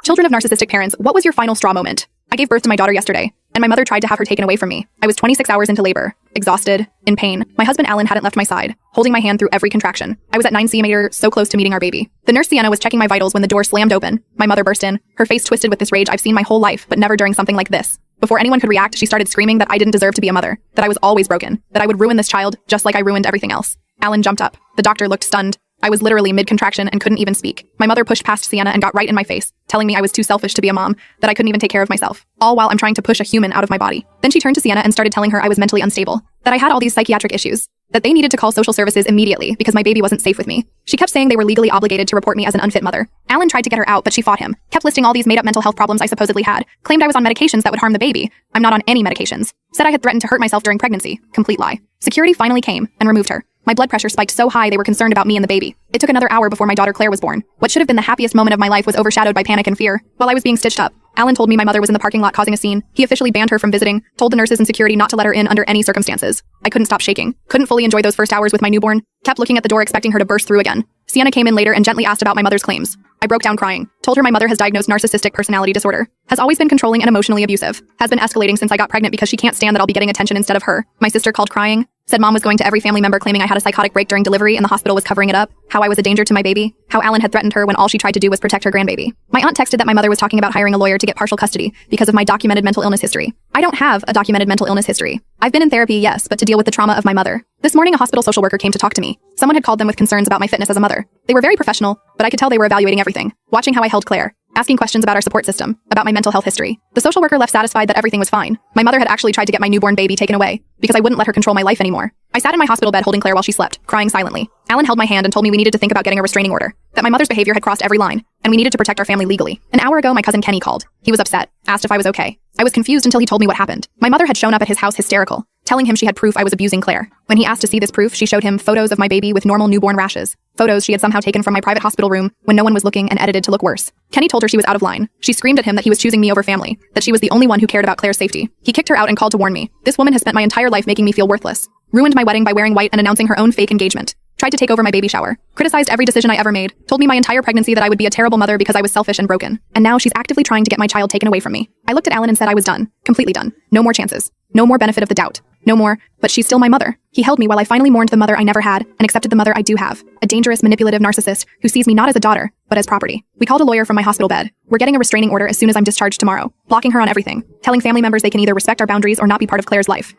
Children of narcissistic parents, what was your final straw moment? I gave birth to my daughter yesterday, and my mother tried to have her taken away from me. I was 26 hours into labor, exhausted, in pain. My husband Alan hadn't left my side, holding my hand through every contraction. I was at 9 cm, so close to meeting our baby. The nurse Sienna was checking my vitals when the door slammed open. My mother burst in, her face twisted with this rage I've seen my whole life, but never during something like this. Before anyone could react, she started screaming that I didn't deserve to be a mother, that I was always broken, that I would ruin this child just like I ruined everything else. Alan jumped up. The doctor looked stunned. I was literally mid-contraction and couldn't even speak. My mother pushed past Sienna and got right in my face, telling me I was too selfish to be a mom, that I couldn't even take care of myself, all while I'm trying to push a human out of my body. Then she turned to Sienna and started telling her I was mentally unstable, that I had all these psychiatric issues, that they needed to call social services immediately because my baby wasn't safe with me. She kept saying they were legally obligated to report me as an unfit mother. Alan tried to get her out, but she fought him, kept listing all these made-up mental health problems I supposedly had, claimed I was on medications that would harm the baby. I'm not on any medications. Said I had threatened to hurt myself during pregnancy. Complete lie. Security finally came and removed her. My blood pressure spiked so high they were concerned about me and the baby. It took another hour before my daughter Claire was born. What should have been the happiest moment of my life was overshadowed by panic and fear. While I was being stitched up, Alan told me my mother was in the parking lot causing a scene. He officially banned her from visiting, told the nurses and security not to let her in under any circumstances. I couldn't stop shaking. Couldn't fully enjoy those first hours with my newborn. Kept looking at the door expecting her to burst through again. Sienna came in later and gently asked about my mother's claims. I broke down crying. Told her my mother has diagnosed narcissistic personality disorder. Has always been controlling and emotionally abusive. Has been escalating since I got pregnant because she can't stand that I'll be getting attention instead of her. My sister called crying. Said mom was going to every family member claiming I had a psychotic break during delivery and the hospital was covering it up. How I was a danger to my baby. How Alan had threatened her when all she tried to do was protect her grandbaby. My aunt texted that my mother was talking about hiring a lawyer to get partial custody because of my documented mental illness history. I don't have a documented mental illness history. I've been in therapy, yes, but to deal with the trauma of my mother. This morning a hospital social worker came to talk to me. Someone had called them with concerns about my fitness as a mother. They were very professional, but I could tell they were evaluating everything. Watching how I held Claire. Asking questions about our support system, about my mental health history. The social worker left satisfied that everything was fine. My mother had actually tried to get my newborn baby taken away because I wouldn't let her control my life anymore. I sat in my hospital bed holding Claire while she slept, crying silently. Alan held my hand and told me we needed to think about getting a restraining order, that my mother's behavior had crossed every line, and we needed to protect our family legally. An hour ago, my cousin Kenny called. He was upset, asked if I was okay. I was confused until he told me what happened. My mother had shown up at his house hysterical, telling him she had proof I was abusing Claire. When he asked to see this proof, she showed him photos of my baby with normal newborn rashes. Photos she had somehow taken from my private hospital room when no one was looking and edited to look worse. Kenny told her she was out of line. She screamed at him that he was choosing me over family, that she was the only one who cared about Claire's safety. He kicked her out and called to warn me. This woman has spent my entire life making me feel worthless. Ruined my wedding by wearing white and announcing her own fake engagement. Tried to take over my baby shower. Criticized every decision I ever made. Told me my entire pregnancy that I would be a terrible mother because I was selfish and broken. And now she's actively trying to get my child taken away from me. I looked at Alan and said I was done. Completely done. No more chances. No more benefit of the doubt. No more, but she's still my mother. He held me while I finally mourned the mother I never had and accepted the mother I do have. A dangerous, manipulative narcissist who sees me not as a daughter, but as property. We called a lawyer from my hospital bed. We're getting a restraining order as soon as I'm discharged tomorrow. Blocking her on everything. Telling family members they can either respect our boundaries or not be part of Claire's life.